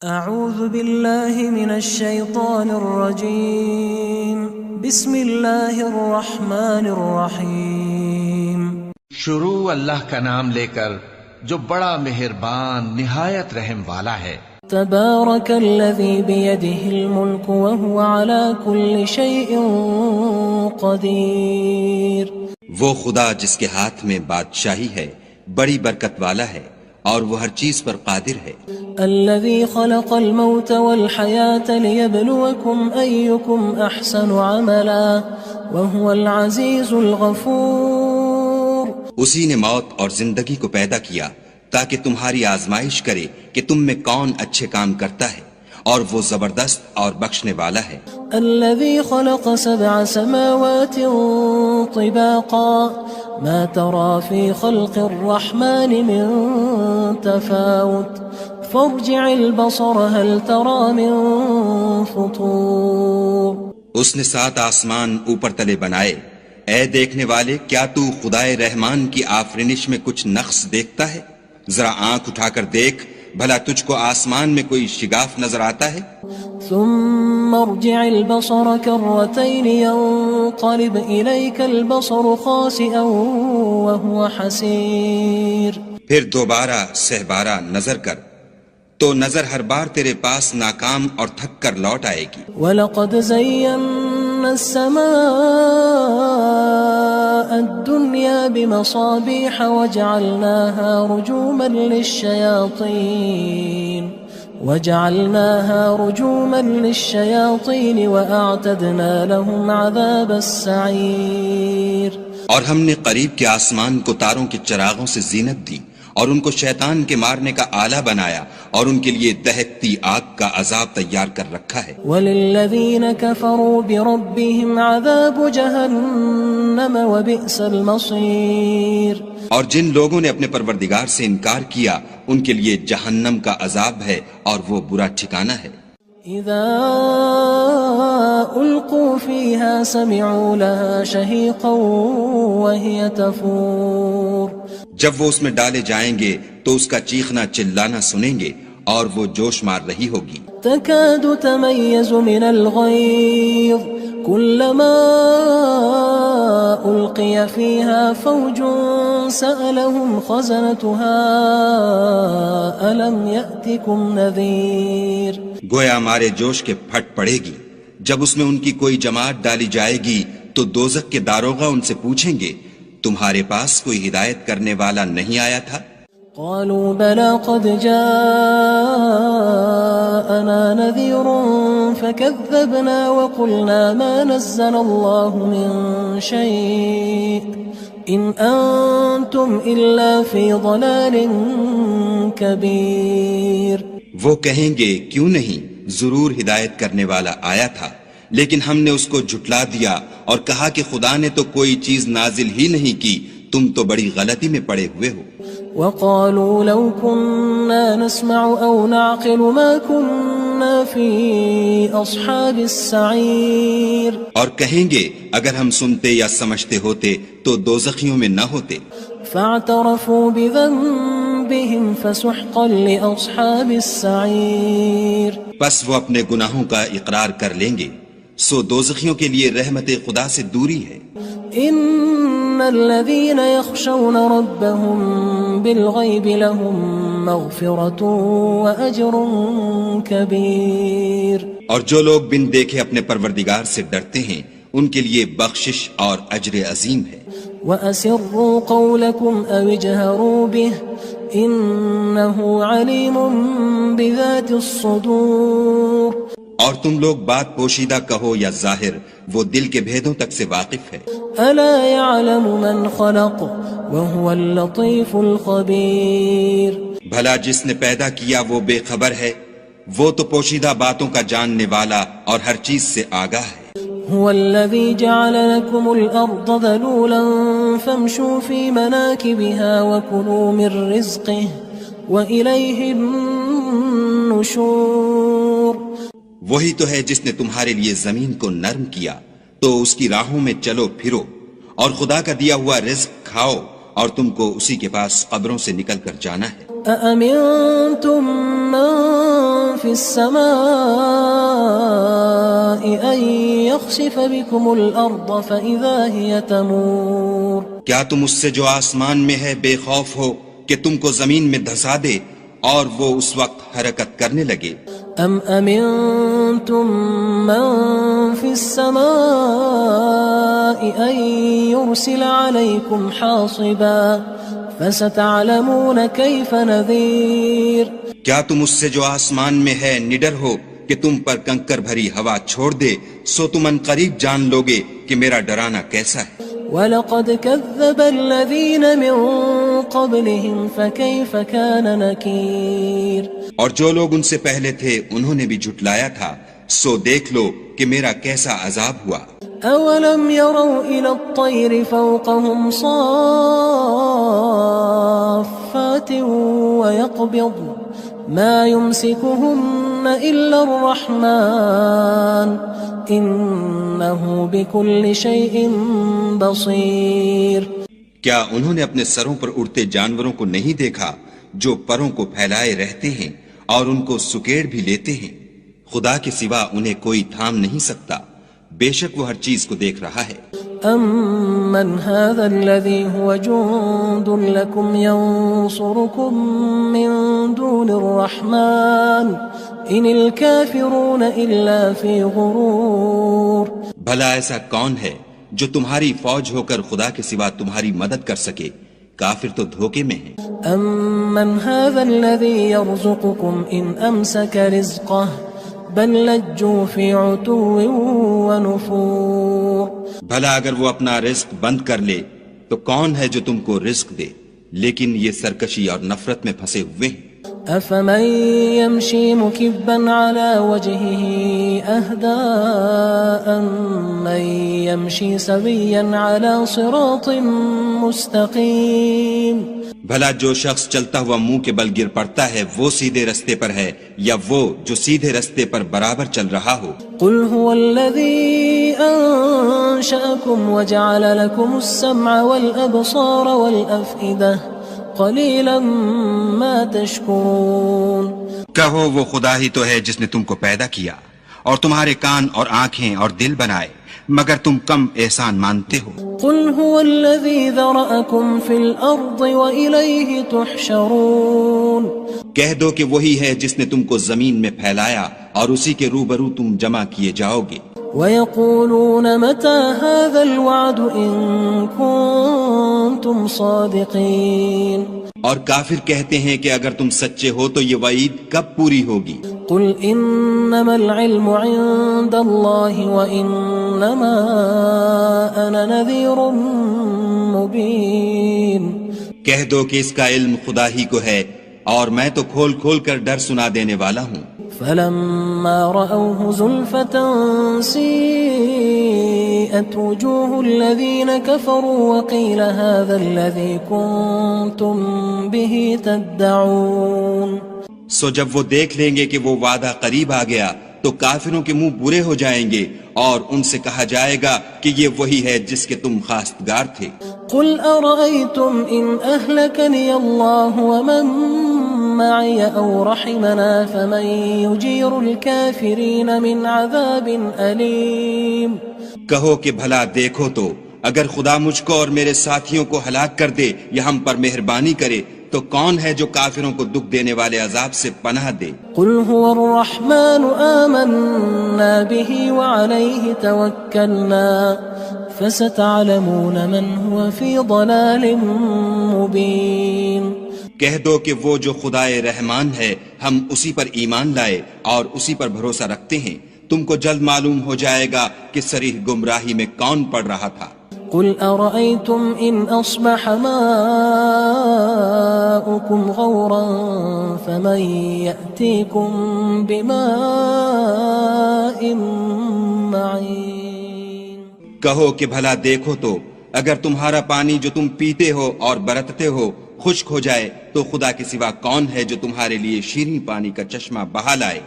اعوذ باللہ من الشیطان الرجیم بسم اللہ الرحمن الرحیم۔ شروع اللہ کا نام لے کر جو بڑا مہربان نہایت رحم والا ہے۔ تبارک الذی بیدہ الملک وہو علی کل شیء قدیر۔ وہ خدا جس کے ہاتھ میں بادشاہی ہے بڑی برکت والا ہے اور وہ ہر چیز پر قادر ہے۔ الذي خلق الموت والحياة ليبلوكم أيكم أحسن عملا وهو العزيز الغفور۔ اسی نے موت اور زندگی کو پیدا کیا تاکہ تمہاری آزمائش کرے کہ تم میں کون اچھے کام کرتا ہے، اور وہ زبردست اور بخشنے والا ہے۔ الذي خلق 7 سماوات طباقا ما ترى في خلق الرحمن من تفاوت فارجع البصر هل ترى من فطور۔ اس نے 7 آسمان اوپر تلے بنائے، اے دیکھنے والے کیا تو خدائے رحمان کی آفرینش میں کچھ نقص دیکھتا ہے؟ ذرا آنکھ اٹھا کر دیکھ، بھلا تجھ کو آسمان میں کوئی شگاف نظر آتا ہے؟ ثم ارجع البصر كرتين ينقلب إليك البصر خاسئا وهو حسير۔ پھر دوبارہ سہبارہ نظر کر تو نظر ہر بار تیرے پاس ناکام اور تھک کر لوٹ آئے گی۔ وَلَقَدْ زَيَّنَّا السَّمَاءَ الدُّنْيَا بِمَصَابِيحَ وَجَعَلْنَاهَا رُجُومًا لِلشَّيَاطِينِ وَأَعْتَدْنَا لَهُمْ عَذَابَ السَّعِيرِ۔ اور ہم نے قریب کے آسمان کو تاروں کے چراغوں سے زینت دی اور ان کو شیطان کے مارنے کا آلہ بنایا، اور ان کے لیے دہکتی آگ کا عذاب تیار کر رکھا ہے۔ وَلِلَّذِينَ كَفَرُوا بِرَبِّهِمْ عَذَابُ جَهَنَّمَ وَبِئْسَ الْمَصِيرُ۔ اور جن لوگوں نے اپنے پروردگار سے انکار کیا ان کے لیے جہنم کا عذاب ہے اور وہ برا ٹھکانہ ہے۔ اذا القوا فيها سمعوا لها شهيقا وهي تفور۔ جب وہ اس میں ڈالے جائیں گے تو اس کا چیخنا چلانا سنیں گے اور وہ جوش مار رہی ہوگی۔ تكاد تميز من الغيظ كلما ألقي فيها فوج سألهم خزنتها ألم يأتكم نذير۔ گویا ہمارے جوش کے پھٹ پڑے گی جب اس میں ان کی کوئی جماعت ڈالی جائے گی تو دوزخ کے داروغہ ان سے پوچھیں گے تمہارے پاس کوئی ہدایت کرنے والا نہیں آیا تھا؟ قالوا بلى قد جاءنا نذير فكذبنا وقلنا ما نزل الله من شيء إن أنتم إلا في ضلال كبير۔ وہ کہیں گے کیوں نہیں، ضرور ہدایت کرنے والا آیا تھا، لیکن ہم نے اس کو جھٹلا دیا اور کہا کہ خدا نے تو کوئی چیز نازل ہی نہیں کی، تم تو بڑی غلطی میں پڑے ہوئے ہو۔ وقالوا لو كنا نسمع أو نعقل ما كنا في أصحاب السعير۔ اور کہیں گے اگر ہم سنتے یا سمجھتے ہوتے تو دوزخیوں میں نہ ہوتے۔ فاعترفوا بذنبهم فسحقا لأصحاب السعير۔ بس وہ اپنے گناہوں کا اقرار کر لیں گے، سو دوزخیوں کے لیے رحمت خدا سے دوری ہے۔ ان الذين يخشون ربهم بالغيب لهم مغفرة واجر كبير۔ اور جو لوگ بن دیکھے اپنے پروردگار سے ڈرتے ہیں ان کے لیے بخشش اور اجر عظیم ہے۔ وَأَسِرُّوا قَوْلَكُمْ أَوِ اجْهَرُوا بِهِ إِنَّهُ عَلِيمٌ بِذَاتِ الصُّدُورِ۔ اور تم لوگ بات پوشیدہ کہو یا ظاہر، وہ دل کے بھیدوں تک سے واقف ہے۔ أَلَا يَعْلَمُ مَنْ خَلَقَ وَهُوَ اللَّطِيفُ الْخَبِيرُ۔ بھلا جس نے پیدا کیا وہ بے خبر ہے، وہ تو پوشیدہ باتوں کا جاننے والا اور ہر چیز سے آگاہ ہے۔ هو الذي جعل لكم الأرض ذلولا فامشوا في مناكبها وكلوا من رزقه وإليه النشور۔ وہی تو ہے جس نے تمہارے لیے زمین کو نرم کیا تو اس کی راہوں میں چلو پھرو، اور خدا کا دیا ہوا رزق کھاؤ، اور تم کو اسی کے پاس قبروں سے نکل کر جانا ہے۔ أأمنتم من في السماء أن يخسف بكم الأرض فإذا هي تمور کیا تم اس سے جو آسمان میں ہے بے خوف ہو کہ تم کو زمین میں دھسا دے اور وہ اس وقت حرکت کرنے لگے؟ أم أمنتم من في السماء أن يرسل عليكم حاصبا فستعلمون كيف نذير کیا تم اس سے جو آسمان میں ہے نڈر ہو کہ تم پر کنکر بھری ہوا چھوڑ دے، سو تم ان قریب جان لوگے کہ میرا ڈرانا کیسا ہے۔ وَلَقَدْ كَذَّبَ الَّذِينَ مِن قَبْلِهِمْ فَكَيْفَ كَانَ نَكِيرٌ اور جو لوگ ان سے پہلے تھے انہوں نے بھی جھٹلایا تھا، سو دیکھ لو کہ میرا کیسا عذاب ہوا۔ أَوَلَمْ يَرَوْا إِلَى الطَّيْرِ فَوْقَهُمْ صَافَّاتٍ وَيَقْبِضْنَ مَا يُمْسِكُهُنَّ إِلَّا الرَّحْمَنُ إِنَّهُ بِكُلِّ شَيْءٍ بَصِيرٌ کیا انہوں نے اپنے سروں پر اڑتے جانوروں کو نہیں دیکھا جو پروں کو پھیلائے رہتے ہیں اور ان کو سکیڑ بھی لیتے ہیں؟ خدا کے سوا انہیں کوئی تھام نہیں سکتا، بے شک وہ ہر چیز کو دیکھ رہا ہے۔ أَمَّنْ هَذَا الَّذِي هُوَ جُندٌ لَكُمْ يَنصُرُكُم مِّن دُونِ الرَّحْمَنِ إِنِ الْكَافِرُونَ إِلَّا فِي غُرُورٍ بھلا ایسا کون ہے جو تمہاری فوج ہو کر خدا کے سوا تمہاری مدد کر سکے؟ کافر تو دھوکے میں ہیں۔ أَمَّنْ هَذَا الَّذِي يَرْزُقُكُمْ إِنْ أَمْسَكَ رِزْقَهُ بَلْ لَجُّوا فِي عُتُوٍّ وَنُفُورٍ بھلا اگر وہ اپنا رزق بند کر لے تو کون ہے جو تم کو رزق دے؟ لیکن یہ سرکشی اور نفرت میں پھنسے ہوئے ہیں۔ أَفَمَن يَمْشِي مُكِبًّا عَلَى وَجْهِهِ أَهْدَىٰ أَمَّن يَمْشِي سَوِيًّا عَلَى صِرَاطٍ مُّسْتَقِيمٍ بھلا جو شخص چلتا ہوا منہ کے بل گر پڑتا ہے وہ سیدھے رستے پر ہے یا وہ جو سیدھے رستے پر برابر چل رہا ہو؟ قُلْ هُوَ الَّذِي أَنشَأَكُمْ وَجَعَلَ لَكُمُ السَّمْعَ وَالْأَبْصَارَ وَالْأَفْئِدَةَ قَلِيلًا مَا تَشْكُرُونَ کہو وہ خدا ہی تو ہے جس نے تم کو پیدا کیا اور تمہارے کان اور آنکھیں اور دل بنائے، مگر تم کم احسان مانتے ہو۔ قُلْ هُوَ الَّذِي ذَرَأَكُمْ فِي الْأَرْضِ وَإِلَيْهِ تُحْشَرُونَ کہہ دو کہ وہی ہے جس نے تم کو زمین میں پھیلایا اور اسی کے روبرو تم جمع کیے جاؤ گے۔ وَيَقُولُونَ مَتَى هَذَا الْوَعْدُ إِن كُنتُمْ صَادِقِينَ اور کافر کہتے ہیں کہ اگر تم سچے ہو تو یہ وعید کب پوری ہوگی؟ قُلْ إِنَّمَا الْعِلْمُ عِندَ اللَّهِ وَإِنَّمَا أَنَا نَذِيرٌ مُبِينٌ کہہ دو کہ اس کا علم خدا ہی کو ہے اور میں تو کھول کھول کر ڈر سنا دینے والا ہوں۔ فَلَمَّا رَأَوْهُ زُلْفَةً سِيئَتْ وُجُوهُ الَّذِينَ كَفَرُوا وَقِيلَ هَذَا الَّذِي كُنتُم بِهِ تَدَّعُونَ سو جب وہ دیکھ لیں گے کہ وہ وعدہ قریب آ گیا تو کافروں کے منہ برے ہو جائیں گے اور ان سے کہا جائے گا کہ یہ وہی ہے جس کے تم خواستگار تھے۔ قُلْ أَرَأَيْتُمْ إِنْ أَهْلَكَنِيَ اللَّهُ وَمَن مَّعِيَ أَوْ رَحِمَنَا فَمَن يُجِيرُ الْكَافِرِينَ مِنْ عَذَابٍ أَلِيمٍ کہو کہ بھلا دیکھو تو اگر خدا مجھ کو اور میرے ساتھیوں کو ہلاک کر دے یا ہم پر مہربانی کرے تو کون ہے جو کافروں کو دکھ دینے والے عذاب سے پناہ دے؟ قُلْ هُوَ الرَّحْمَنُ آمَنَّا بِهِ وَعَلَيْهِ تَوَكَّلْنَا فَسَتَعْلَمُونَ مَنْ هُوَ فِي ضَلَالٍ مُبِينٍ کہہ دو کہ وہ جو خدائے رحمان ہے ہم اسی پر ایمان لائے اور اسی پر بھروسہ رکھتے ہیں، تم کو جلد معلوم ہو جائے گا کہ صریح گمراہی میں کون پڑ رہا تھا۔ قُلْ أَرَأَيْتُمْ إِنْ أَصْبَحَ مَاؤُكُمْ غَوْرًا فَمَنْ يَأْتِيكُمْ بِمَاءٍ مَّعِينٍ کہو کہ بھلا دیکھو تو اگر تمہارا پانی جو تم پیتے ہو اور برتتے ہو خشک ہو جائے تو خدا کے سوا کون ہے جو تمہارے لیے شیریں پانی کا چشمہ بہا لائے؟